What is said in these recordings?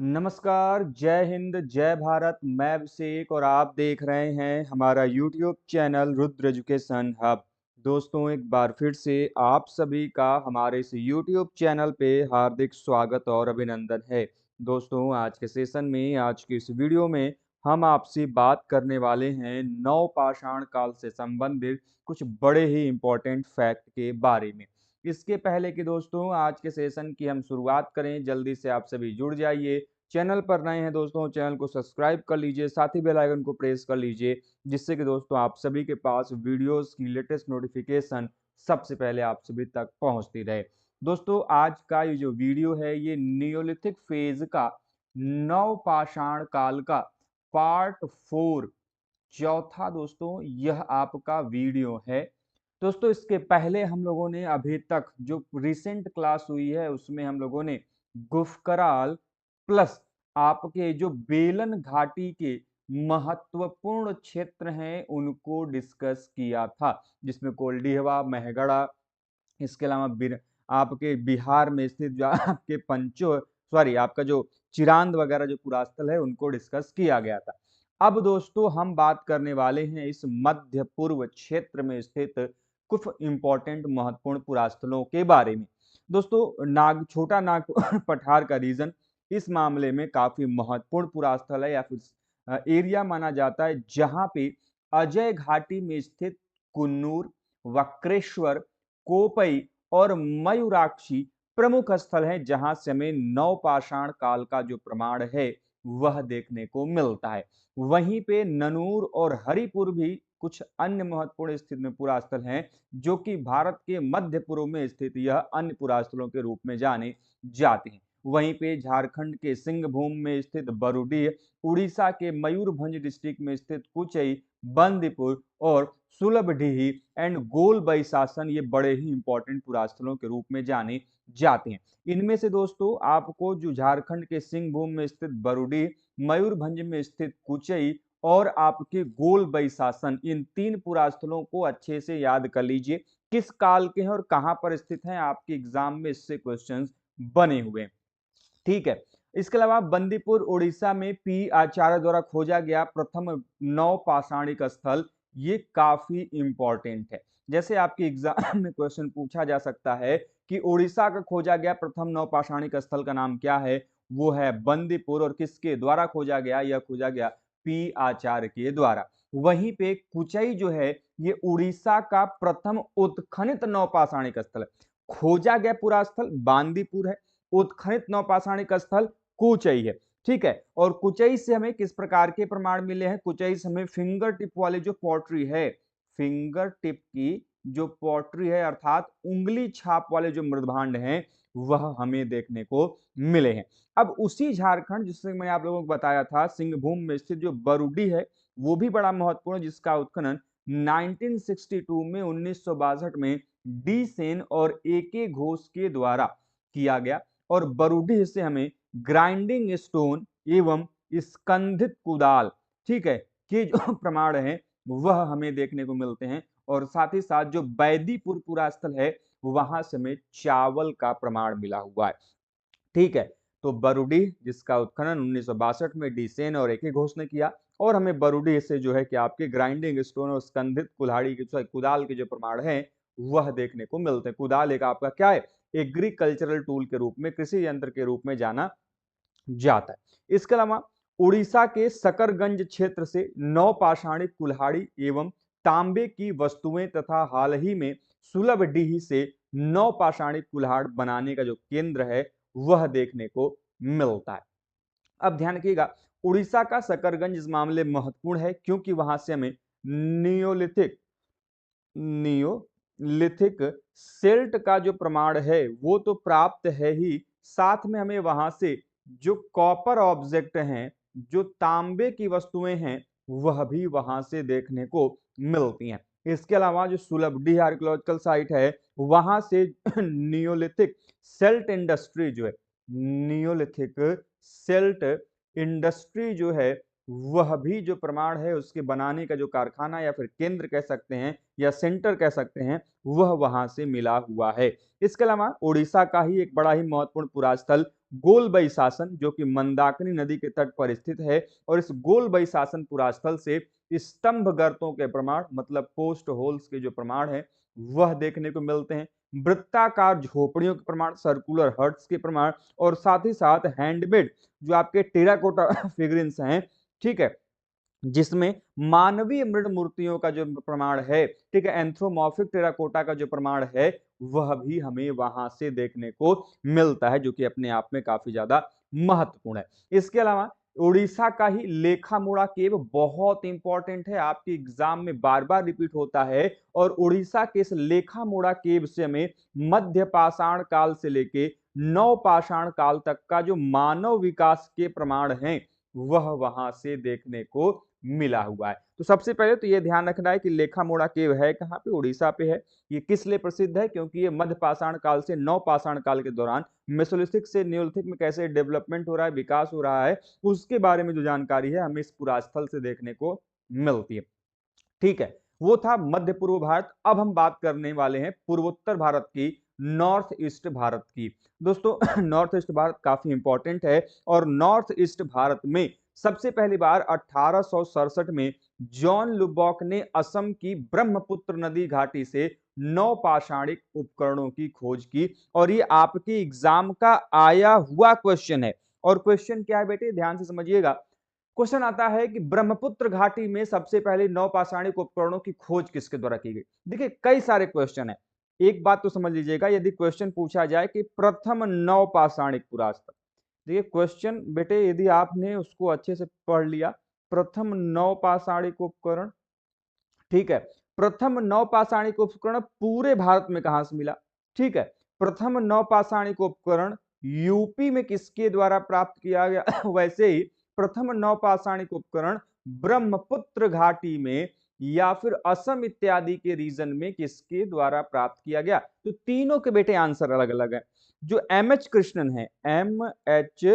नमस्कार, जय हिंद, जय भारत। मैं अभिषेक और आप देख रहे हैं हमारा YouTube channel Rudra education hub. दोस्तों, एक बार फिर से आप सभी का हमारे इस यूट्यूब चैनल पे हार्दिक स्वागत और अभिनंदन है। दोस्तों, आज के सेशन में, आज की इस वीडियो में हम आपसे बात करने वाले हैं नवपाषाण काल से संबंधित कुछ बड़े ही इम्पोर्टेंट फैक्ट के बारे में। इसके पहले कि दोस्तों आज के सेशन की हम शुरुआत करें, जल्दी से आप सभी जुड़ जाइए। चैनल पर नए हैं दोस्तों, चैनल को सब्सक्राइब कर लीजिए, साथ ही बेल आइकन को प्रेस कर लीजिए, जिससे कि दोस्तों आप सभी के पास वीडियोस की लेटेस्ट नोटिफिकेशन सबसे पहले आप सभी तक पहुंचती रहे। दोस्तों, आज का ये जो वीडियो है ये नियोलिथिक फेज का नवपाषाण काल का पार्ट 4 चौथा दोस्तों यह आपका वीडियो है। दोस्तों, इसके पहले हम लोगों ने अभी तक जो रिसेंट क्लास हुई है उसमें हम लोगों ने गुफकराल प्लस आपके जो बेलन घाटी के महत्वपूर्ण क्षेत्र हैं उनको डिस्कस किया था, जिसमें कोल्डीहवा, मेहगढ़ा, इसके अलावा आपके बिहार में स्थित जो आपके पंचो सॉरी आपका जो चिरांद वगैरह जो पुरास्थल है उनको डिस्कस किया गया था। अब दोस्तों हम बात करने वाले हैं इस मध्य पूर्व क्षेत्र में स्थित कुछ इंपॉर्टेंट महत्वपूर्ण पुरास्थलों के बारे में। दोस्तों, छोटा नाग पठार का रीजन इस मामले में काफी महत्वपूर्ण पुरास्थल है या फिर एरिया माना जाता है, जहां पे अजय घाटी में स्थित कुन्नूर, वक्रेश्वर, कोपई और मयूराक्षी प्रमुख स्थल हैं, जहां से हमें नवपाषाण काल का जो प्रमाण है वह देखने को मिलता है। वहीं पे ननूर और हरिपुर भी कुछ अन्य महत्वपूर्ण स्थित में पुरास्थल हैं, जो कि भारत के मध्य पूर्व में स्थित यह अन्य पुरास्थलों के रूप में जाने जाते हैं। वहीं पे झारखंड के सिंहभूम में स्थित बरूडीह, उड़ीसा के मयूरभंज डिस्ट्रिक्ट में स्थित कुचई, बंदीपुर और सुलभडीही एंड गोल बैसासन ये बड़े ही इंपॉर्टेंट पुरास्थलों के रूप में जाने जाते हैं। इनमें से दोस्तों आपको जो झारखंड के सिंहभूम में स्थित बरूडीह, मयूरभंज में स्थित कुचई और आपके गोल बैसासन, इन तीन पुरास्थलों को अच्छे से याद कर लीजिए किस काल के हैं और कहां पर स्थित हैं। आपके एग्जाम में इससे क्वेश्चंस बने हुए हैं, ठीक है। इसके अलावा बंदीपुर उड़ीसा में पी आचार्य द्वारा खोजा गया प्रथम नवपाषाणिक स्थल, ये काफी इंपॉर्टेंट है। जैसे आपके एग्जाम में क्वेश्चन पूछा जा सकता है कि उड़ीसा का खोजा गया प्रथम नवपाषाणिक स्थल का नाम क्या है, वो है बंदीपुर, और किसके द्वारा खोजा गया, यह खोजा गया पी आचार्य के द्वारा। वहीं पे कुचई जो है ये उड़ीसा का प्रथम उत्खनित नवपाषाणिक स्थल है। खोजा गया पूरा स्थल बांदीपुर है, उत्खनित नवपाषाणिक स्थल कुचई है, ठीक है। और कुचई से हमें किस प्रकार के प्रमाण मिले हैं, कुचई से हमें फिंगर टिप वाली जो पॉटरी है, फिंगर टिप की जो पॉटरी है अर्थात उंगली छाप वाले जो मृदभांड हैं वह हमें देखने को मिले हैं। अब उसी झारखंड जिससे मैंने आप लोगों को बताया था सिंहभूम में स्थित जो बरूडी है वो भी बड़ा महत्वपूर्ण, जिसका उत्खनन 1962 में 1962 में डी सेन और ए के घोष के द्वारा किया गया। और बरूडी से हमें ग्राइंडिंग स्टोन एवं स्कंधित कुदाल, ठीक है, के जो प्रमाण हैं वह हमें देखने को मिलते हैं। और साथ ही साथ जो बैदीपुर पुरास्थल है वहां से हमें चावल का प्रमाण मिला हुआ है, ठीक है। तो बरूडी जिसका उत्खनन 1962 में डीसेन और एके घोष ने किया, और हमें बरूडी से जो है कि आपके ग्राइंडिंग स्टोन और स्कंधित कुल्हाड़ी के कुदाल के जो प्रमाण हैं वह देखने को मिलते हैं। कुदाल एक आपका क्या है, एग्रीकल्चरल टूल के रूप में, कृषि यंत्र के रूप में जाना जाता है। इसके अलावा उड़ीसा के सकरगंज क्षेत्र से नवपाषाणिक कुल्हाड़ी एवं तांबे की वस्तुएं तथा हाल ही में सुलभडीही से नवपाषाणिक कुल्हाड़ बनाने का जो केंद्र है वह देखने को मिलता है। अब ध्यान रखिएगा, उड़ीसा का सकरगंज इस मामले में महत्वपूर्ण है क्योंकि वहां से हमें नियोलिथिक नियोलिथिक सेल्ट का जो प्रमाण है वो तो प्राप्त है ही, साथ में हमें वहां से जो कॉपर ऑब्जेक्ट हैं, जो तांबे की वस्तुएं हैं, वह भी वहां से देखने को मिलती हैं। इसके अलावा जो सुलभडी आर्कियोलॉजिकल साइट है वहां से नियोलिथिक सेल्ट इंडस्ट्री जो है, नियोलिथिक सेल्ट इंडस्ट्री जो है वह भी जो प्रमाण है उसके बनाने का जो कारखाना या फिर केंद्र कह सकते हैं या सेंटर कह सकते हैं, वह वहां से मिला हुआ है। इसके अलावा उड़ीसा का ही एक बड़ा ही महत्वपूर्ण पुरास्थल गोलबई शासन, जो कि मंदाकिनी नदी के तट पर स्थित है, और इस गोलबई शासन पुरास्थल से स्तंभ गर्तों के प्रमाण मतलब पोस्ट होल्स के जो प्रमाण है वह देखने को मिलते हैं। वृत्ताकार झोपड़ियों के प्रमाण, सर्कुलर हट्स के प्रमाण, और साथ ही साथ हैंडमेड जो आपके टेराकोटा फिगरिन्स हैं, ठीक है, जिसमें मानवीय मृण मूर्तियों का जो प्रमाण है, ठीक है, एंथ्रोमॉर्फिक टेराकोटा का जो प्रमाण है वह भी हमें वहां से देखने को मिलता है, जो कि अपने आप में काफी ज्यादा महत्वपूर्ण है। इसके अलावा उड़ीसा का ही लेखामुड़ा केव बहुत इंपॉर्टेंट है, आपके एग्जाम में बार बार रिपीट होता है, और उड़ीसा के इस लेखामुड़ा केव से हमें मध्य पाषाण काल से लेके नव पाषाण काल तक का जो मानव विकास के प्रमाण हैं वह वहां से देखने को मिला हुआ है। तो सबसे पहले तो ये ध्यान रखना है कि लेखामोड़ा केव है कहाँ पे, उड़ीसा पे है। ये किस लिए प्रसिद्ध है? क्योंकि ये मध्य पाषाण काल से नव पाषाण काल के दौरान मेसोलिथिक से नियोलिथिक में कैसे डेवलपमेंट हो रहा है, विकास हो रहा है, उसके बारे में जो जानकारी है हमें इस पुरास्थल से देखने को मिलती है। ठीक है, वो था मध्य पूर्व भारत। अब हम बात करने वाले हैं पूर्वोत्तर भारत की, नॉर्थ ईस्ट भारत की। दोस्तों नॉर्थ ईस्ट भारत काफी इंपॉर्टेंट है, और नॉर्थ ईस्ट भारत में सबसे पहली बार 1867 में जॉन लुबॉक ने असम की ब्रह्मपुत्र नदी घाटी से नौपाषाणिक उपकरणों की खोज की, और ये आपके एग्जाम का आया हुआ क्वेश्चन है। और क्वेश्चन क्या है बेटे, ध्यान से समझिएगा। क्वेश्चन आता है कि ब्रह्मपुत्र घाटी में सबसे पहले नौपाषाणिक उपकरणों की खोज किसके द्वारा की गई? देखिए कई सारे क्वेश्चन है, एक बात तो समझ लीजिएगा, यदि क्वेश्चन पूछा जाए कि प्रथम नौपाषाणिक पुरास्थल, देखिए क्वेश्चन बेटे यदि आपने उसको अच्छे से पढ़ लिया, प्रथम नौपाषाणिक उपकरण, ठीक है, प्रथम नौपाषाणिक उपकरण पूरे भारत में कहां से मिला? ठीक है, प्रथम नौपाषाणिक उपकरण यूपी में किसके द्वारा प्राप्त किया गया? वैसे ही प्रथम नौपाषाणिक उपकरण ब्रह्मपुत्र घाटी में या फिर असम इत्यादि के रीजन में किसके द्वारा प्राप्त किया गया? तो तीनों के बेटे आंसर अलग अलग है। जो एम एच कृष्णन है, एम एच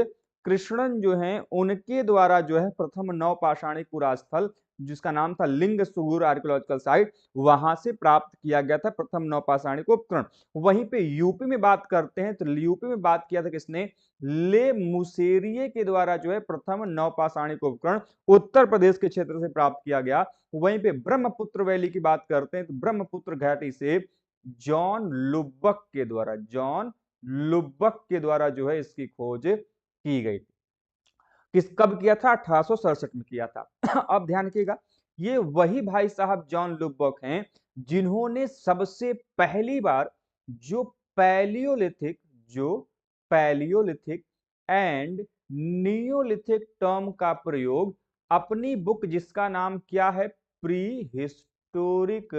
कृष्णन जो है, उनके द्वारा जो है प्रथम नौपाषाणिक पुरास्थल जिसका नाम था लिंग सुगुर आर्कियोलॉजिकल साइट, वहां से प्राप्त किया गया था प्रथम नौपाषाणिक उपकरण। वहीं पे यूपी में बात करते हैं तो यूपी में बात किया था किसने? ले मुसेरिये के द्वारा जो है प्रथम नौपाषाणिक उपकरण उत्तर प्रदेश के क्षेत्र से प्राप्त किया गया। वहीं पे ब्रह्मपुत्र वैली की बात करते हैं तो ब्रह्मपुत्र घाटी से जॉन लुब्बक के द्वारा, जॉन लुब्बक के द्वारा जो है इसकी खोज की गई। किस कब किया था? 1867 में किया था। अब ध्यान रखिएगा, ये वही भाई साहब जॉन लुब्बक हैं जिन्होंने सबसे पहली बार जो पैलियोलिथिक, जो पैलियोलिथिक एंड नियोलिथिक टर्म का प्रयोग अपनी बुक जिसका नाम क्या है, प्री हिस्टोरिक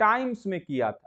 टाइम्स में किया था।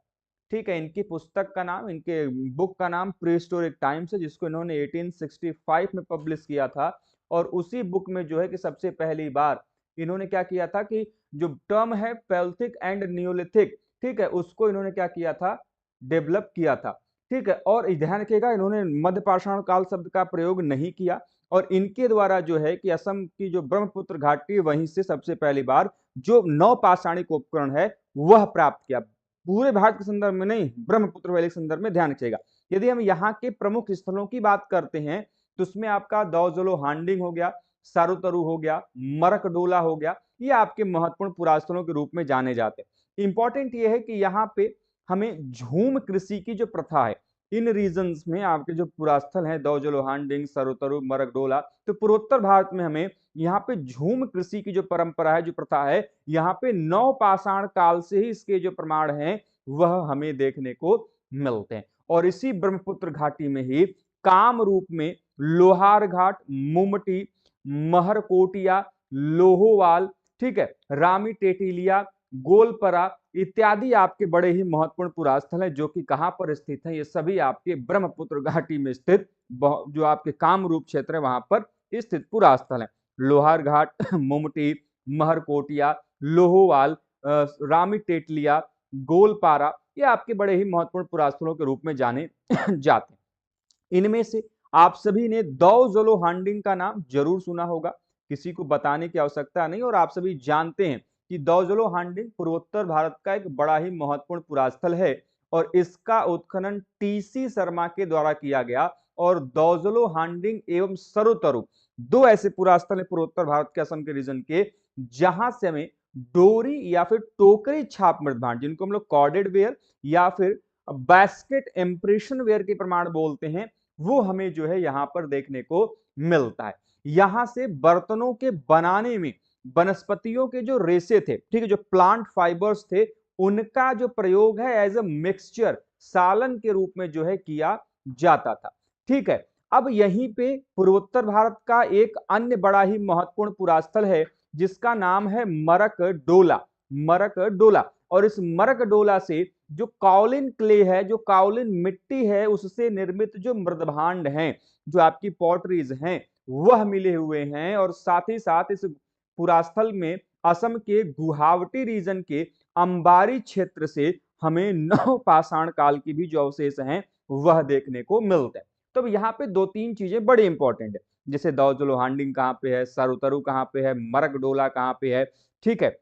ठीक है, इनकी पुस्तक का नाम, इनके बुक का नाम प्री हिस्टोरिक टाइम्स है, जिसको इन्होंने 1865 में पब्लिश किया था। और उसी बुक में जो है कि सबसे पहली बार इन्होंने क्या किया था कि जो टर्म है पैलियोलिथिक एंड नियोलिथिक, ठीक है, उसको इन्होंने क्या किया था? डेवलप किया था। ठीक है, और ध्यान रखिएगा इन्होंने मध्य पाषाण काल शब्द का प्रयोग नहीं किया, और इनके द्वारा जो है कि असम की जो ब्रह्मपुत्र घाटी वहीं से सबसे पहली बार जो नौपाषाणिक उपकरण है वह प्राप्त किया। पूरे भारत के संदर्भ में नहीं, ब्रह्मपुत्र वैली के संदर्भ में ध्यान रखिएगा। यदि हम यहाँ के प्रमुख स्थलों की बात करते हैं तो उसमें आपका दौजलो हांडिंग हो गया, सारुतरु हो गया, मरकडोला हो गया, ये आपके महत्वपूर्ण पुरास्थलों के रूप में जाने जाते हैं। इंपॉर्टेंट ये है कि यहाँ पे हमें झूम कृषि की जो प्रथा है इन रीजन्स में, आपके जो पुरास्थल हैं दौजलो हांडिंग, सरुतरु, मरकडोला, तो पूर्वोत्तर भारत में हमें यहाँ पे झूम कृषि की जो परंपरा है, जो प्रथा है, यहाँ पे नवपाषाण काल से ही इसके जो प्रमाण हैं वह हमें देखने को मिलते हैं। और इसी ब्रह्मपुत्र घाटी में ही काम रूप में लोहार घाट, मुमटी, महरकोटिया, लोहोवाल, ठीक है, रामी टेटिलिया, गोलपरा इत्यादि आपके बड़े ही महत्वपूर्ण पुरास्थल हैं, जो कि कहां पर स्थित हैं? ये सभी आपके ब्रह्मपुत्र घाटी में स्थित जो आपके कामरूप क्षेत्र है वहां पर स्थित पुरास्थल हैं। लोहार घाट, मुमटी, महरकोटिया, लोहोवाल, रामी टेटलिया, गोलपारा, ये आपके बड़े ही महत्वपूर्ण पुरास्थलों के रूप में जाने जाते हैं। इनमें से आप सभी ने दौजलो हांडिंग का नाम जरूर सुना होगा, किसी को बताने की आवश्यकता नहीं और आप सभी जानते हैं कि दौजलो हांडिंग पूर्वोत्तर भारत का एक बड़ा ही महत्वपूर्ण पुरास्थल है और इसका उत्खनन टीसी शर्मा के द्वारा किया गया। और दौजलो हांडिंग एवं सरोतरु दो ऐसे पुरास्थल है पूर्वोत्तर भारत के असम के रीजन के, जहां से हमें डोरी या फिर टोकरी छाप मृत भांड, जिनको हम लोग कॉर्डेड वेयर या फिर बास्केट इंप्रेशन वेयर के प्रमाण बोलते हैं, वो हमें जो है यहां पर देखने को मिलता है। यहां से बर्तनों के बनाने में वनस्पतियों के जो रेशे थे, ठीक है, जो प्लांट फाइबर्स थे, उनका जो प्रयोग है एज अ मिक्सचर सालन के रूप में जो है किया जाता था। ठीक है, अब यहीं पे पूर्वोत्तर भारत का एक अन्य बड़ा ही महत्वपूर्ण पुरास्थल है जिसका नाम है मरकडोला। मरकडोला, और इस मरकडोला से जो काउलिन क्ले है, जो काउलिन मिट्टी है, उससे निर्मित जो मृदभांड हैं, जो आपकी पॉटरीज हैं, वह मिले हुए हैं। और साथ ही साथ इस पुरास्थल में असम के गुवाहाटी रीजन के अंबारी क्षेत्र से हमें नव पाषाण काल की भी जो अवशेष हैं वह देखने को मिलते हैं। तो यहाँ पे दो तीन चीजें बड़ी इंपॉर्टेंट है, जैसे दौजलो हांडिंग कहाँ पे है, सरुतरु कहाँ पे है, मरकडोला कहाँ पे है। ठीक है,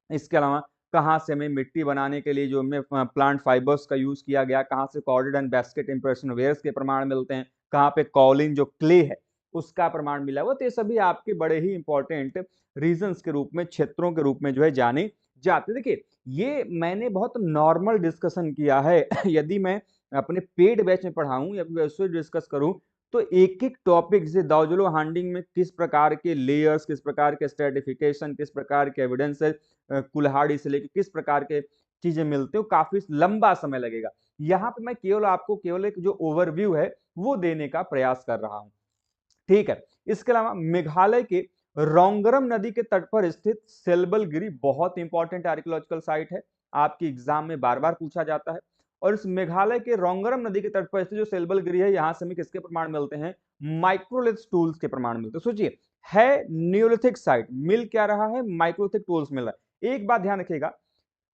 इसके अलावा कहाँ से हमें मिट्टी बनाने के लिए जो हमें प्लांट फाइबर्स का यूज किया गया, कहाँ से corded and basket impression wares के प्रमाण मिलते हैं, कहाँ पे कॉलिन जो क्ले है उसका प्रमाण मिला हुआ। तो ये सभी आपके बड़े ही इंपॉर्टेंट रीजंस के रूप में, क्षेत्रों के रूप में जो है जाने जाते। देखिए, ये मैंने बहुत नॉर्मल डिस्कशन किया है यदि मैं अपने पेड बैच में पढ़ाऊं या वैसे डिस्कस करूं तो एक एक टॉपिक, जैसे दौजलो हांडिंग में किस प्रकार के लेयर्स, किस प्रकार के स्ट्रेटिफिकेशन, किस प्रकार के एविडेंस है, कुल्हाड़ी से लेकर किस प्रकार के चीजें मिलते हो, काफी लंबा समय लगेगा। यहाँ पे मैं केवल आपको केवल एक जो ओवरव्यू है वो देने का प्रयास कर रहा हूं। ठीक है, इसके अलावा मेघालय के रोंगरम नदी के तट पर स्थित सेल्बलगिरी बहुत इंपॉर्टेंट आर्कियोलॉजिकल साइट है, आपकी एग्जाम में बार बार पूछा जाता है। और इस मेघालय के रोंगरम नदी के तट पर स्थित जो सेल्बलगिरी है, यहां से हमें किसके प्रमाण मिलते हैं, माइक्रोलिथ टूल्स के प्रमाण मिलते हैं। सोचिए, है न्यूलिथिक साइट, मिल क्या रहा है, माइक्रोलिथिक टूल्स मिल रहा है। एक बात ध्यान रखिएगा,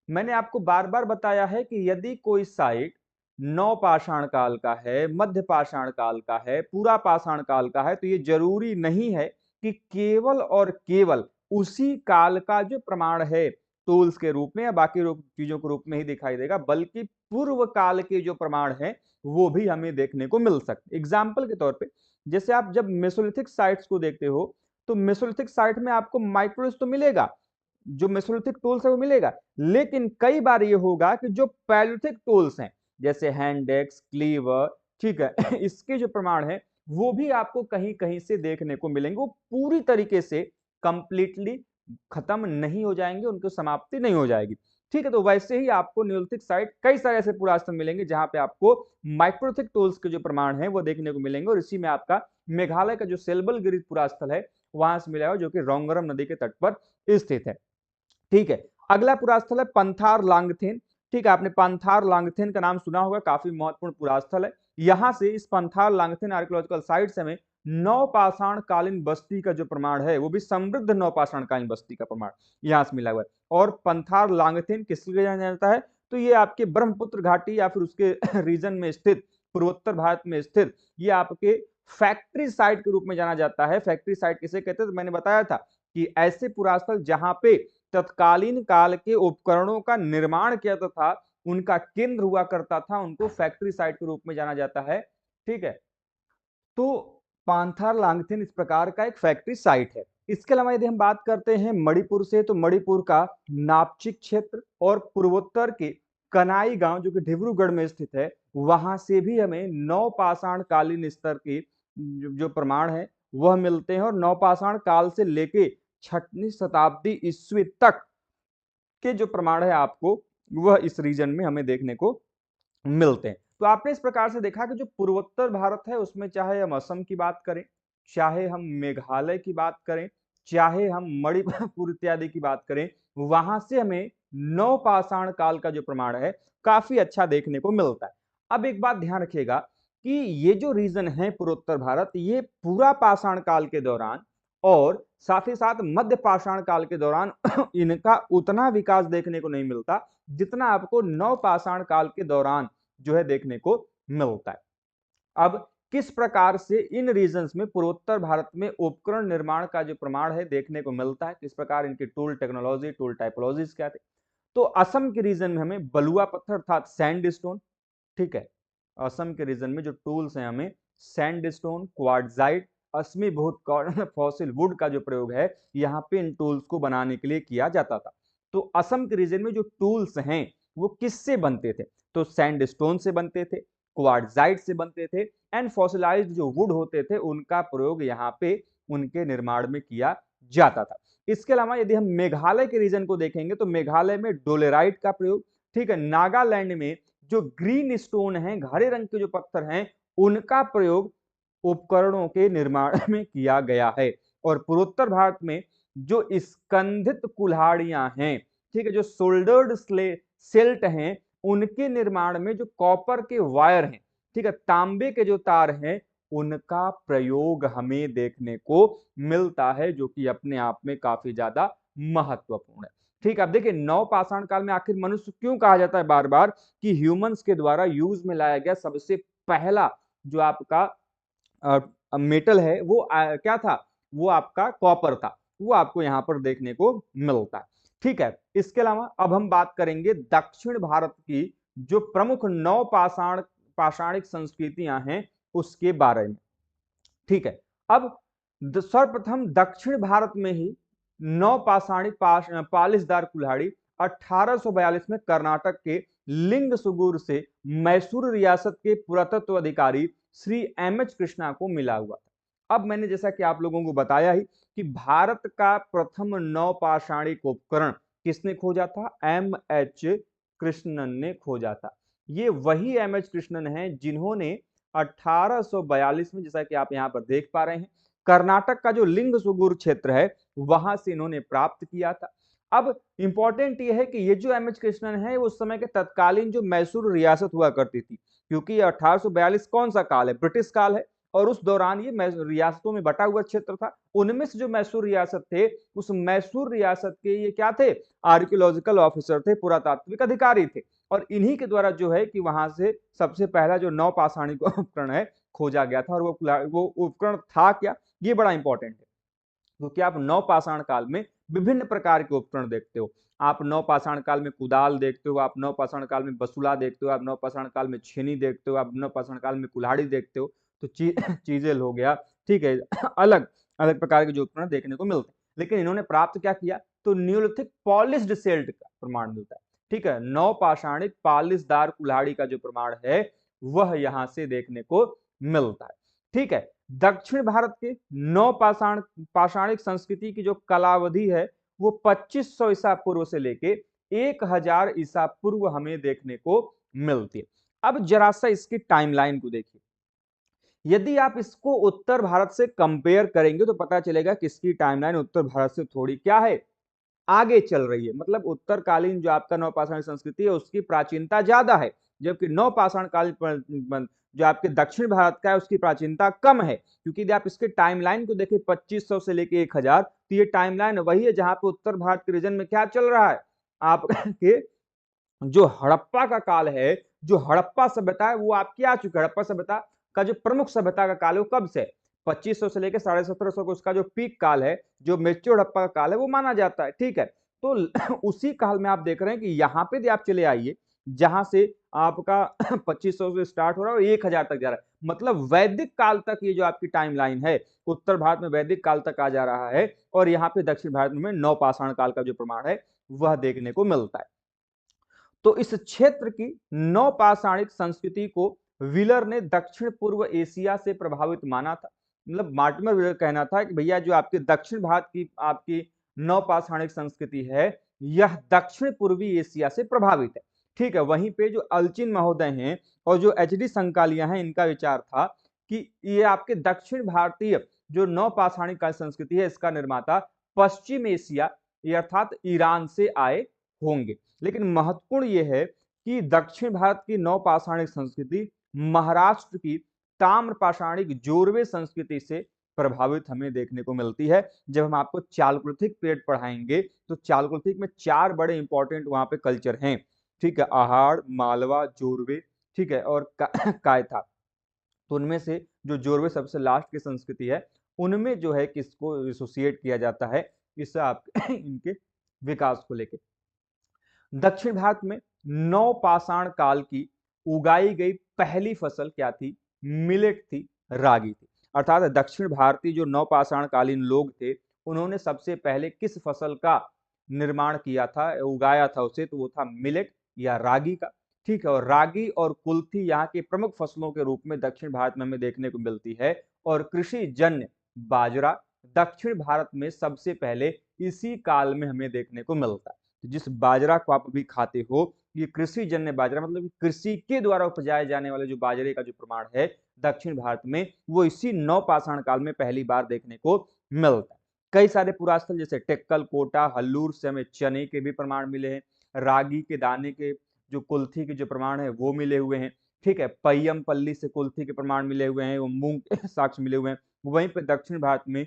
मैंने आपको बार बार बताया है कि यदि कोई साइट नव पाषाण काल का है, मध्य पाषाण काल का है, पूरा पाषाण काल का है, तो ये जरूरी नहीं है कि केवल और केवल उसी काल का जो प्रमाण है टूल्स के रूप में या बाकी चीजों के रूप में ही दिखाई देगा, बल्कि पूर्व काल के जो प्रमाण है वो भी हमें देखने को मिल सकते। एग्जाम्पल के तौर पे, जैसे आप जब मेसोलिथिक साइट्स को देखते हो तो मेसोलिथिक साइट में आपको माइक्रोलिथ तो मिलेगा, जो मेसोलिथिक टूल्स है वो मिलेगा, लेकिन कई बार ये होगा कि जो पैलियोलिथिक टूल्स हैं जैसे हैंड एक्स, क्लीवर, ठीक है, इसके जो प्रमाण है वो भी आपको कहीं कहीं से देखने को मिलेंगे। वो पूरी तरीके से कंप्लीटली खत्म नहीं हो जाएंगे, उनकी समाप्ति नहीं हो जाएगी। ठीक है, तो वैसे ही आपको न्यूलिथिक साइट कई सारे ऐसे पुरास्थल मिलेंगे जहां पे आपको माइक्रोलिथिक टूल्स के जो प्रमाण है वो देखने को मिलेंगे। और इसी में आपका मेघालय का जो सेल्बलगिरी पुरास्थल है वहां से मिला हुआ, जो कि रोंगरम नदी के तट पर स्थित है। ठीक है, अगला पुरास्थल है पंथार लांगथेन। ठीक है, आपने पंथार लांगथेन का नाम सुना होगा, काफी महत्वपूर्ण पुरास्थल है। यहां से इस पंथार लांगथेन आर्कियोलॉजिकल साइट से हमें नवपाषाण कालीन बस्ती का जो प्रमाण है वो भी समृद्ध नवपाषाण कालीन बस्ती का प्रमाण यहां से मिला हुआ है। और पंथार लांगथेन किस लिए जाना जाता है, तो ये आपके ब्रह्मपुत्र घाटी या फिर उसके रीजन में स्थित, पूर्वोत्तर भारत में स्थित, ये आपके फैक्ट्री साइट के रूप में जाना जाता है। फैक्ट्री साइट किसे कहते हैं, तो मैंने बताया था कि ऐसे पुरास्थल जहां पे तत्कालीन काल के उपकरणों का निर्माण किया था, उनका केंद्र हुआ करता था, उनको फैक्ट्री साइट के रूप में जाना जाता है। ठीक है, तो पांथार लांगथेन इस प्रकार का एक फैक्ट्री साइट है। इसके अलावा यदि हम बात करते हैं मणिपुर से, तो मणिपुर का नापचिक क्षेत्र और पूर्वोत्तर के कनाई गांव जो कि डिब्रूगढ़ में स्थित है, वहां से भी हमें नवपाषाण कालीन स्तर के जो प्रमाण है वह मिलते हैं। और नवपाषाण काल से लेके 6वीं शताब्दी ईस्वी तक के जो प्रमाण है आपको वह इस रीजन में हमें देखने को मिलते हैं। तो आपने इस प्रकार से देखा कि जो पूर्वोत्तर भारत है उसमें चाहे हम असम की बात करें, चाहे हम मेघालय की बात करें, चाहे हम मणिपुर इत्यादि की बात करें, वहां से हमें नवपाषाण काल का जो प्रमाण है काफी अच्छा देखने को मिलता है। अब एक बात ध्यान रखिएगा कि ये जो रीजन है पूर्वोत्तर भारत, ये पूरा पाषाण काल के दौरान और साथ ही साथ मध्य पाषाण काल के दौरान इनका उतना विकास देखने को नहीं मिलता जितना आपको नवपाषाण काल के दौरान जो है देखने को मिलता है। अब किस प्रकार से इन रीजन्स में पूर्वोत्तर भारत में उपकरण निर्माण का जो प्रमाण है देखने को मिलता है, किस प्रकार इनकी टूल टेक्नोलॉजी, टूल टाइपोलॉजीज क्या थे। तो असम के रीजन में हमें बलुआ पत्थर अर्थात सैंडस्टोन, ठीक है, असम के रीजन में जो टूल्स हैं हमें सैंडस्टोन, क्वार्ट्जाइट, अश्मीभूत फॉसिल वुड का जो प्रयोग है यहाँ पे इन टूल्स को बनाने के लिए किया जाता था। तो असम के रीजन में जो टूल्स हैं वो किससे बनते थे, तो सैंडस्टोन से बनते थे, क्वार्ट्जाइट से बनते थे, एंड फॉसिलाइज्ड जो वुड होते थे उनका प्रयोग यहाँ पे उनके निर्माण में किया जाता था। इसके अलावा यदि हम मेघालय के रीजन को देखेंगे तो मेघालय में डोलेराइट का प्रयोग, ठीक है, नागालैंड में जो ग्रीन स्टोन है, हरे रंग के जो पत्थर हैं, उनका प्रयोग उपकरणों के निर्माण में किया गया है। और पूर्वोत्तर भारत में जो स्कंधित कुल्हाड़ियां हैं, ठीक है, जो सोल्डर्ड सेल्ट हैं, उनके निर्माण में जो कॉपर के वायर हैं, ठीक है, तांबे के जो तार हैं, उनका प्रयोग हमें देखने को मिलता है, जो कि अपने आप में काफी ज्यादा महत्वपूर्ण है। ठीक है, अब देखिए नवपाषाण काल में आखिर मनुष्य क्यों कहा जाता है बार बार कि ह्यूमंस के द्वारा यूज में लाया गया सबसे पहला जो आपका मेटल है वो क्या था, वो आपका कॉपर था, वो आपको यहाँ पर देखने को मिलता है। ठीक है, इसके अलावा अब हम बात करेंगे दक्षिण भारत की जो प्रमुख नौ पाषाणिक संस्कृतियां हैं उसके बारे में। ठीक है, अब सर्वप्रथम दक्षिण भारत में ही नौ पाषाणिक पालिशदार कुल्हाड़ी 1842 में कर्नाटक के लिंग सुगुर से मैसूर रियासत के पुरातत्व अधिकारी श्री एम.एच. कृष्णा को मिला हुआ था। अब मैंने जैसा कि आप लोगों को बताया ही कि भारत का प्रथम नौपाषाणिक उपकरण किसने खोजा था, एम.एच. कृष्णन ने खोजा था। ये वही एम.एच. कृष्णन है जिन्होंने 1842 में, जैसा कि आप यहां पर देख पा रहे हैं, कर्नाटक का जो लिंग सुगुर क्षेत्र है वहां से इन्होंने प्राप्त किया था। अब इंपॉर्टेंट ये है कि ये जो एम.एच. कृष्णन है उस समय के तत्कालीन जो मैसूर रियासत हुआ करती थी, क्योंकि ये 1842 कौन सा काल है, ब्रिटिश काल है, और उस दौरान ये रियासतों में बटा हुआ क्षेत्र था। उनमें से जो मैसूर रियासत थे, उस मैसूर रियासत के ये क्या थे, आर्कियोलॉजिकल ऑफिसर थे, पुरातात्विक अधिकारी थे, और इन्हीं के द्वारा जो है कि वहां से सबसे पहला जो नौपाषाणिक उपकरण है खोजा गया था। और वो उपकरण था क्या, ये बड़ा इंपॉर्टेंट है, क्योंकि आप नवपाषाण काल में विभिन्न प्रकार के उपकरण देखते हो। आप नवपाषाण काल में कुदाल देखते हो, आप नवपाषाण काल में बसुला देखते हो, आप नवपाषाण काल में छेनी देखते हो, आप नवपाषाण काल में कुल्हाड़ी देखते हो। तो चीजें हो गया, ठीक है, अलग अलग प्रकार के जो उपकरण देखने को मिलते हैं। लेकिन इन्होंने प्राप्त क्या किया, तो न्यूलिथिक पॉलिश्ड सेल्ट का प्रमाण मिलता है। ठीक है, नवपाषाणिक पालिशदार कुल्हाड़ी का जो प्रमाण है वह यहां से देखने को मिलता है। ठीक है, दक्षिण भारत के नौ पाषाणिक संस्कृति की जो कालावधि है वो 2500 ईसा पूर्व से लेके 1000 ईसा पूर्व हमें देखने को मिलती है। अब जरा सा इसकी टाइमलाइन को देखिए, यदि आप इसको उत्तर भारत से कंपेयर करेंगे तो पता चलेगा कि इसकी टाइमलाइन उत्तर भारत से थोड़ी क्या है, आगे चल रही है। मतलब उत्तरकालीन जो आपका नवपाषाण संस्कृति है उसकी प्राचीनता ज्यादा है, जबकि नवपाषाण काल जो आपके दक्षिण भारत का है उसकी प्राचीनता कम है। क्योंकि यदि आप इसके टाइमलाइन को देखें 2500 से लेके 1000, तो ये टाइमलाइन वही है जहां पे उत्तर भारत के रीजन में क्या चल रहा है, आपके जो हड़प्पा का काल है, जो हड़प्पा सभ्यता है वो आपकी आ चुकी है। हड़प्पा सभ्यता का जो प्रमुख सभ्यता का काल है वो कब से, 2500 से लेकर 1750 को उसका जो पीक काल है, जो मेच्योर हड़प्पा का काल है वो माना जाता है। ठीक है, तो उसी काल में आप देख रहे हैं कि यहाँ पे भी आप चले आइए जहां से आपका 2500 से स्टार्ट हो रहा है और 1000 तक जा रहा है। मतलब वैदिक काल तक ये जो आपकी टाइमलाइन है उत्तर भारत में वैदिक काल तक आ जा रहा है, और यहाँ पे दक्षिण भारत में नवपाषाण काल का जो प्रमाण है वह देखने को मिलता है। तो इस क्षेत्र की नौपाषाणिक संस्कृति को व्हीलर ने दक्षिण पूर्व एशिया से प्रभावित माना था। मतलब मार्टिमर व्हीलर कहना था कि भैया जो आपके दक्षिण भारत की आपकी नौपाषाणिक संस्कृति है यह दक्षिण पूर्वी एशिया से प्रभावित है। ठीक है, वहीं पे जो अल्चिन महोदय हैं और जो एच.डी. संकालिया हैं, इनका विचार था कि ये आपके दक्षिण भारतीय जो नौपाषाणिक संस्कृति है इसका निर्माता पश्चिम एशिया अर्थात ईरान से आए होंगे। लेकिन महत्वपूर्ण यह है कि दक्षिण भारत की नवपाषाणिक संस्कृति महाराष्ट्र की ताम्रपाषाणिक जोरवे संस्कृति से प्रभावित हमें देखने को मिलती है। जब हम आपको चालकुलिथिक पीरियड पढ़ाएंगे तो चालकुलिथिक में 4 बड़े इंपॉर्टेंट वहां पे कल्चर हैं। ठीक है, आहाड़, मालवा, जोरवे, ठीक है, और कायथा। तो उनमें से जो जोरवे सबसे लास्ट की संस्कृति है, उनमें जो है किसको एसोसिएट किया जाता है, इस आपके इनके विकास को लेके। दक्षिण भारत में नवपाषाण काल की उगाई गई पहली फसल क्या थी? मिलेट थी, रागी थी। अर्थात दक्षिण भारतीय जो नवपाषाण कालीन लोग थे, उन्होंने सबसे पहले किस फसल का निर्माण किया था, उगाया था उसे, तो वो था मिलेट या रागी का। ठीक है, और रागी और कुल्थी यहाँ की प्रमुख फसलों के रूप में दक्षिण भारत में हमें देखने को मिलती है। और कृषि जन्य बाजरा दक्षिण भारत में सबसे पहले इसी काल में हमें देखने को मिलता है। तो जिस बाजरा को आप अभी खाते हो, ये कृषि जन्य बाजरा, मतलब कृषि के द्वारा उपजाए जाने वाले जो बाजरे का जो प्रमाण है दक्षिण भारत में, वो इसी नवपाषाण काल में पहली बार देखने को मिलता है। कई सारे पुरास्थल जैसे टेक्कल, कोटा, हल्लूर से हमें चने के भी प्रमाण मिले हैं, रागी के दाने के, जो कुल्थी के जो प्रमाण है वो मिले हुए हैं। ठीक है, पय्यम पल्ली से कुल्थी के प्रमाण मिले हुए हैं, वो मूंग के साक्ष्य मिले हुए हैं। वहीं पे दक्षिण भारत में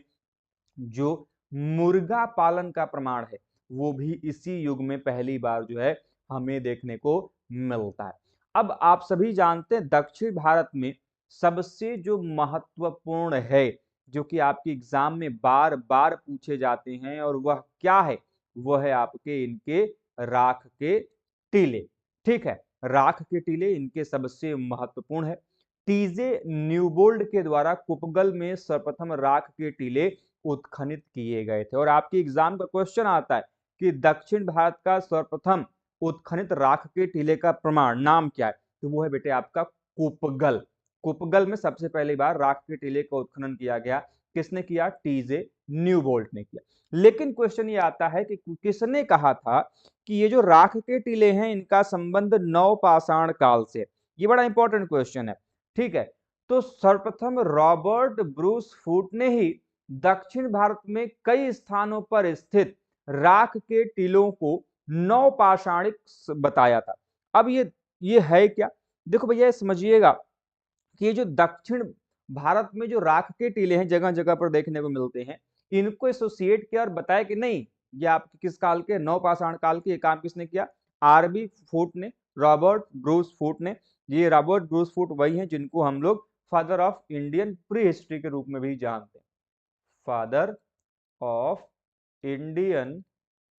जो मुर्गा पालन का प्रमाण है, वो भी इसी युग में पहली बार जो है हमें देखने को मिलता है। अब आप सभी जानते हैं दक्षिण भारत में सबसे जो महत्वपूर्ण है, जो कि आपके एग्जाम में बार बार पूछे जाते हैं, और वह क्या है? वह है आपके इनके राख के टीले। ठीक है, राख के टीले इनके सबसे महत्वपूर्ण है। टीजे न्यूबोल्ड के द्वारा कुपगल में सर्वप्रथम राख के टीले उत्खनित किए गए थे। और आपके एग्जाम का क्वेश्चन आता है कि दक्षिण भारत का सर्वप्रथम उत्खनित राख के टीले का प्रमाण नाम क्या है? तो वो है बेटे आपका कुपगल। कुपगल में सबसे पहली बार राख के टीले का उत्खनन किया गया। किसने किया? टीजे न्यूबोल्ट ने किया। लेकिन क्वेश्चन ये आता है कि किसने कहा था कि ये जो राख के टीले हैं इनका संबंध नवपाषाण काल से? ये बड़ा इंपॉर्टेंट क्वेश्चन है। ठीक है, तो सर्वप्रथम रॉबर्ट ब्रूस फूट ने ही दक्षिण भारत में कई स्थानों पर स्थित राख के टीलों को नवपाषाणिक बताया था। अब ये है क्या? देखो भैया समझिएगा कि ये जो दक्षिण भारत में जो राख के टीले हैं जगह जगह पर देखने को मिलते हैं, इनको एसोसिएट किया और बताया कि नहीं ये आपके किस काल के? नवपाषाण काल के। ये काम किसने किया? आरबी फूट ने, रॉबर्ट ब्रूस फूट ने। ये रॉबर्ट ब्रूस फूट वही हैं जिनको हम लोग father of Indian pre history के रूप में भी जानते हैं। Father of Indian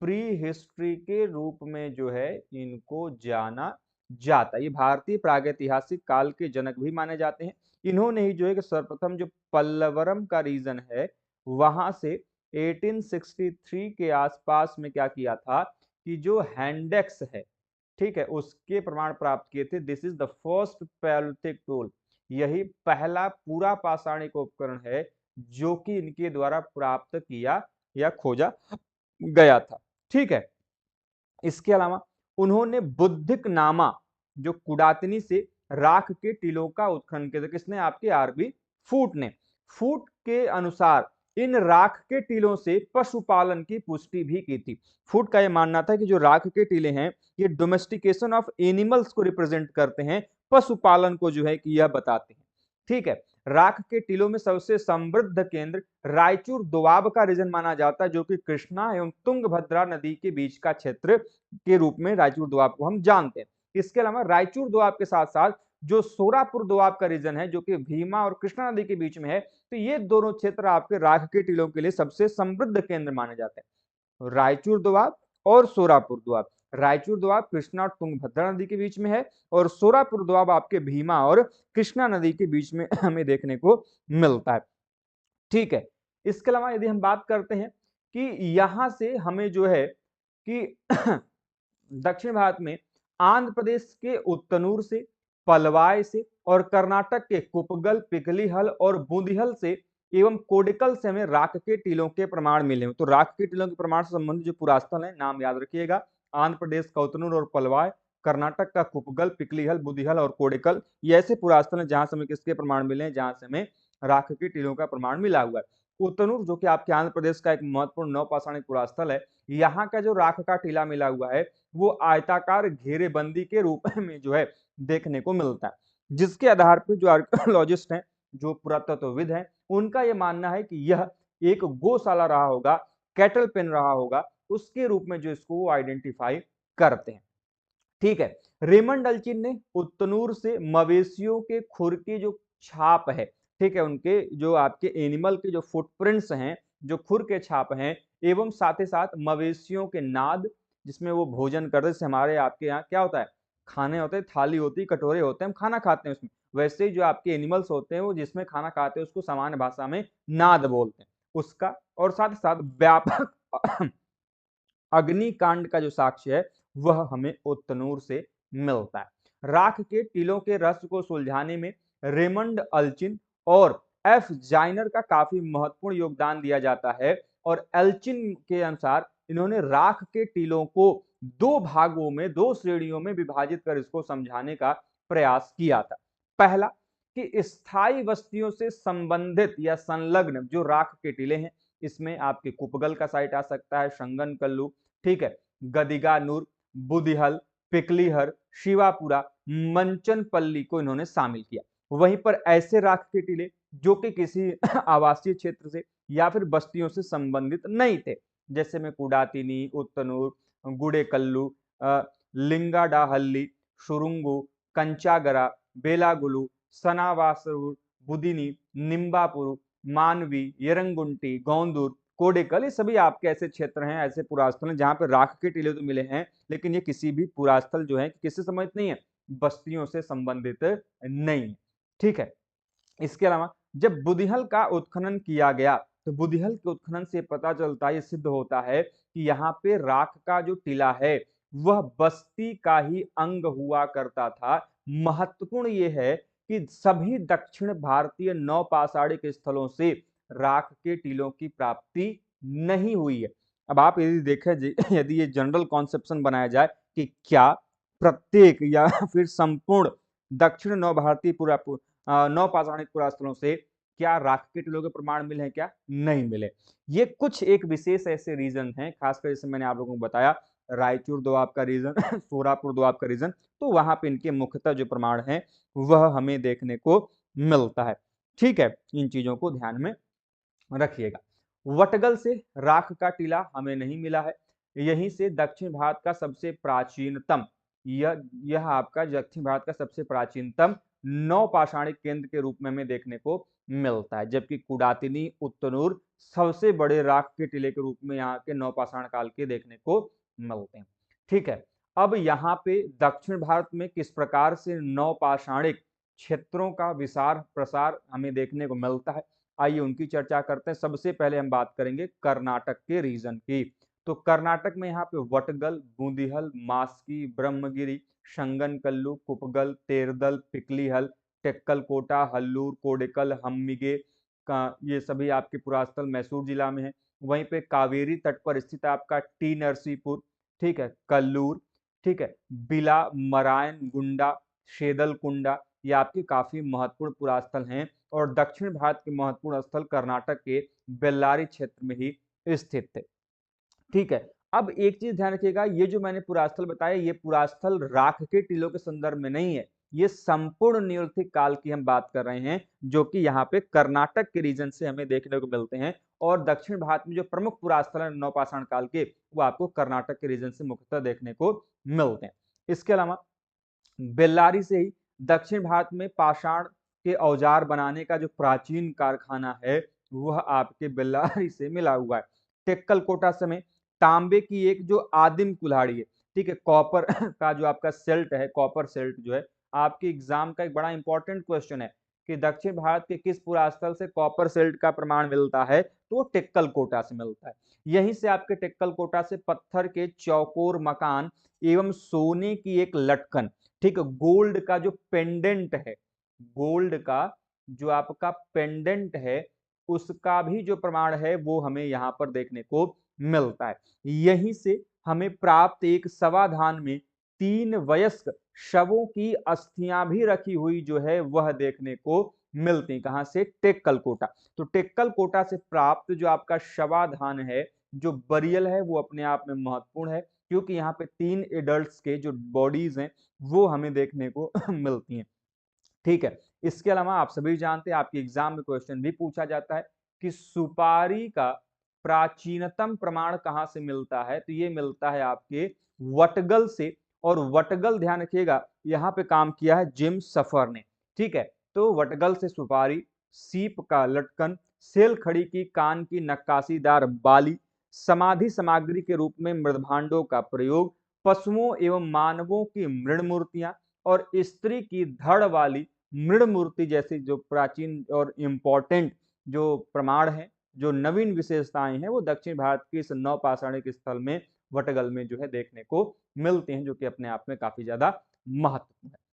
pre history के रूप में जो है इनको जाना जाता है। ये भारतीय प्रागैतिहासिक काल के जनक भी माने जाते हैं। इन्होंने ही जो है कि सर्वप्रथम जो पल्लवरम का रीजन है वहां से 1863 के आसपास में क्या किया था कि जो हैंडेक्स है, ठीक है, उसके प्रमाण प्राप्त किए थे। This is the first Palaeolithic tool. यही पहला पूरा पाषाणिक उपकरण है जो कि इनके द्वारा प्राप्त किया या खोजा गया था। ठीक है, इसके अलावा उन्होंने बुद्धिक नामा जो कुडातनी से राख के टीलों का उत्खनन किया था। किसने? आपके आरबी फूट ने। फूट के अनुसार इन राख के टीलों से पशुपालन की पुष्टि भी की थी। फूट का यह मानना था कि जो राख के टीले हैं ये डोमेस्टिकेशन ऑफ एनिमल्स को रिप्रेजेंट करते हैं, पशुपालन को जो है कि यह बताते हैं। ठीक है, राख के टीलों में सबसे समृद्ध केंद्र रायचूर दोआब का रीजन माना जाता है, जो कि कृष्णा एवं तुंगभद्रा नदी के बीच का क्षेत्र के रूप में रायचूर दोआब को हम जानते हैं। इसके अलावा रायचूर दोआब के साथ साथ जो सोरापुर दोआब का रीजन है जो कि भीमा और कृष्णा नदी के बीच में है, तो ये दोनों क्षेत्र आपके राख के टीलों के लिए सबसे समृद्ध केंद्र माने जाते हैं। रायचूर दोआब और सोरापुर दोआब। रायचूर दोआब कृष्णा और तुंगभद्रा नदी के बीच में है, और सोरापुर दोआब आपके भीमा और कृष्णा नदी के बीच में हमें देखने को मिलता है। ठीक है, इसके अलावा यदि हम बात करते हैं कि यहां से हमें जो है कि दक्षिण भारत में आंध्र प्रदेश के उत्तनूर से, पलवाय से और कर्नाटक के कुपगल, पिकलीहल और बूंदीहल से एवं कोडिकल से हमें राख के टीलों के प्रमाण मिले हैं। तो राख के टीलों के प्रमाण से संबंधित जो पुरास्थल है नाम याद रखिएगा। आंध्र प्रदेश का उत्तनूर और पलवाय, कर्नाटक का कुपगल, पिकलीहल, बुदिहल और कोडिकल, ये ऐसे पुरास्थल हैं जहां से हमें किसके प्रमाण मिले हैं? जहां से हमें राख के टीलों का प्रमाण मिला हुआ है। उत्तनूर जो कि आपके आंध्र प्रदेश का एक महत्वपूर्ण नवपाषाणिक पुरास्थल है, यहाँ का जो राख का टीला मिला हुआ है वो आयताकार घेरेबंदी के रूप में जो है देखने को मिलता है, जिसके आधार पर जो आर्कियोलॉजिस्ट हैं, जो पुरातत्वविद हैं, उनका यह मानना है कि यह एक गौशाला रहा होगा, कैटल पेन रहा होगा, उसके रूप में जो इसको आइडेंटिफाई करते हैं। ठीक है, रेमंड डल्चिन ने उत्तनूर से मवेशियों के खुर की जो छाप है, ठीक है, उनके जो आपके एनिमल के जो फुटप्रिंट्स हैं, जो खुर के छाप हैं, एवं साथ ही साथ मवेशियों के नाद, जिसमें वो भोजन करते हैं। जैसे हमारे आपके यहाँ क्या होता है, खाने होते हैं, थाली होती है, कटोरे होते हैं, हम खाना खाते हैं उसमें। वैसे ही जो आपके एनिमल्स होते हैं वो जिसमें खाना खाते हैं उसको सामान्य भाषा में नाद बोलते हैं उसका। और साथ ही साथ व्यापक अग्निकांड का जो साक्ष्य है वह हमें उत्तनूर से मिलता है। राख के टीलों के रस को सुलझाने में रेमंड अल्चिन और एफ जाइनर का काफी महत्वपूर्ण योगदान दिया जाता है। और एल्चिन के अनुसार इन्होंने राख के टीलों को दो भागों में, दो श्रेणियों में विभाजित कर इसको समझाने का प्रयास किया था। पहला कि स्थायी बस्तियों से संबंधित या संलग्न जो राख के टीले हैं, इसमें आपके कुपगल का साइट आ सकता है, शंगन कल्लू, ठीक है, गदिगानूर, बुदिहल, पिकलीहर, शिवापुरा, मंचनपल्ली को इन्होंने शामिल किया। वहीं पर ऐसे राख के टीले जो कि किसी आवासीय क्षेत्र से या फिर बस्तियों से संबंधित नहीं थे, जैसे में कुडातिनी, उत्तनूर, गुडेकल्लू, लिंगाडाहल्ली, शुरुंगु, कंचागरा, बेलागुलू, सनावासरूर, बुदिनी, निम्बापुर, मानवी, यरंगुंटी, गौंदूर, कोडेकल, ये सभी आपके ऐसे क्षेत्र हैं, ऐसे पुरास्थल हैं जहां पर राख के टीले तो मिले हैं, लेकिन ये किसी भी पुरास्थल जो है किससे संबंधित नहीं है, बस्तियों से संबंधित नहीं है। ठीक है, इसके अलावा जब बुदिहल का उत्खनन किया गया तो बुदिहल के उत्खनन से पता चलता है, ये सिद्ध होता है कि यहाँ पे राख का जो टीला है वह बस्ती का ही अंग हुआ करता था। महत्वपूर्ण ये है कि सभी दक्षिण भारतीय नौपाषाणिक स्थलों से राख के टीलों की प्राप्ति नहीं हुई है। अब आप यदि देखें यदि ये जनरल कॉन्सेप्शन बनाया जाए कि क्या प्रत्येक या फिर संपूर्ण दक्षिण नौ भारतीय नौपाषाणिक पुरास्थलों से क्या राख के टीलों के प्रमाण मिले हैं, क्या नहीं मिले। ये कुछ एक विशेष ऐसे रीजन हैं, खासकर जैसे मैंने आप लोगों को बताया रायचूर दो आपका रीजन सोरापुर दो आपका रीजन, तो वहां पे इनके मुख्यतः जो प्रमाण है वह हमें देखने को मिलता है। ठीक है, इन चीजों को ध्यान में रखिएगा। वटगल से राख का टीला हमें नहीं मिला है। यहीं से दक्षिण भारत का सबसे प्राचीनतम यह आपका दक्षिण भारत का सबसे प्राचीनतम नौपाषाणिक केंद्र के रूप में हमें देखने को मिलता है, जबकि कुडातिनी, उत्तनूर सबसे बड़े राख के टीले के रूप में यहाँ के नौपाषाण काल के देखने को मिलते हैं। ठीक है, अब यहाँ पे दक्षिण भारत में किस प्रकार से नौपाषाणिक क्षेत्रों का विसार प्रसार हमें देखने को मिलता है, आइए उनकी चर्चा करते हैं। सबसे पहले हम बात करेंगे कर्नाटक के रीजन की। तो कर्नाटक में यहाँ पे वटगल, बूंदीहल, मास्की, ब्रह्मगिरी, शंगनकल्लू, कुपगल, तेरदल, पिकलीहल, टेक्कलकोटा, हल्लूर, कोडेकल, हम्मिगे का ये सभी आपके पुरास्थल मैसूर जिला में है। वहीं पे कावेरी तट पर स्थित आपका टी नरसीपुर, ठीक है, कल्लूर, ठीक है, बिला, मरायन गुंडा, शेदल कुंडा, ये आपके काफी महत्वपूर्ण पुरास्थल हैं। और दक्षिण भारत के महत्वपूर्ण स्थल कर्नाटक के बेल्लारी क्षेत्र में ही स्थित थे। ठीक है, अब एक चीज ध्यान रखिएगा, ये जो मैंने पुरास्थल बताया ये पुरास्थल राख के टीलों के संदर्भ में नहीं है, ये संपूर्ण न्यूलिथिक काल की हम बात कर रहे हैं, जो कि यहाँ पे कर्नाटक के रीजन से हमें देखने को मिलते हैं। और दक्षिण भारत में जो प्रमुख पुरास्थल है नौपाषाण काल के, वो आपको कर्नाटक के रीजन से मुख्यतः देखने को मिलते हैं। इसके अलावा बेल्लारी से ही दक्षिण भारत में पाषाण के औजार बनाने का जो प्राचीन कारखाना है वह आपके बेल्लारी से मिला हुआ है। टेक्कलकोटा समय तांबे की एक जो आदिम कुल्हाड़ी है, ठीक है, कॉपर का जो आपका सेल्ट है, कॉपर सेल्ट जो है आपके एग्जाम का एक बड़ा इंपॉर्टेंट क्वेश्चन है कि दक्षिण भारत के किस पुरास्थल से कॉपर सेल्ट का प्रमाण मिलता है, तो वो टेक्कलकोटा से मिलता है। यहीं से आपके टेक्कलकोटा से पत्थर के चौकोर मकान एवं सोने की एक लटकन, ठीक है, गोल्ड का जो पेंडेंट है, गोल्ड का जो आपका पेंडेंट है उसका भी जो प्रमाण है वो हमें यहाँ पर देखने को मिलता है। यहीं से हमें प्राप्त एक सवाधान में 3 वयस्क शवों की अस्थियां भी रखी हुई जो है वह देखने को मिलती। कहां से? टेक्कलकोटा। तो टेक्कलकोटा से प्राप्त जो आपका शवाधान है, जो बरियल है, वो अपने आप में महत्वपूर्ण है, क्योंकि यहाँ पे 3 एडल्ट्स के जो बॉडीज हैं वो हमें देखने को मिलती हैं। ठीक है, इसके अलावा आप सभी जानते हैं, आपके एग्जाम में क्वेश्चन भी पूछा जाता है कि सुपारी का प्राचीनतम प्रमाण कहां से मिलता है, तो ये मिलता है आपके वटगल से। और वटगल ध्यान रखिएगा यहाँ पे काम किया है जिम सफर ने। ठीक है, तो वटगल से सुपारी सीप का लटकन, सेल खड़ी की कान की नक्काशीदार बाली, समाधि सामग्री के रूप में मृदभांडों का प्रयोग, पशुओं एवं मानवों की मृण मूर्तियां और स्त्री की धड़ वाली मृण मूर्ति जैसी जो प्राचीन और इम्पोर्टेंट जो प्रमाण है, जो नवीन विशेषताएं हैं, वो दक्षिण भारत के इस नौपाषाणिक स्थल में वटगल में जो है देखने को मिलते हैं, जो कि अपने आप में काफी ज्यादा महत्वपूर्ण है।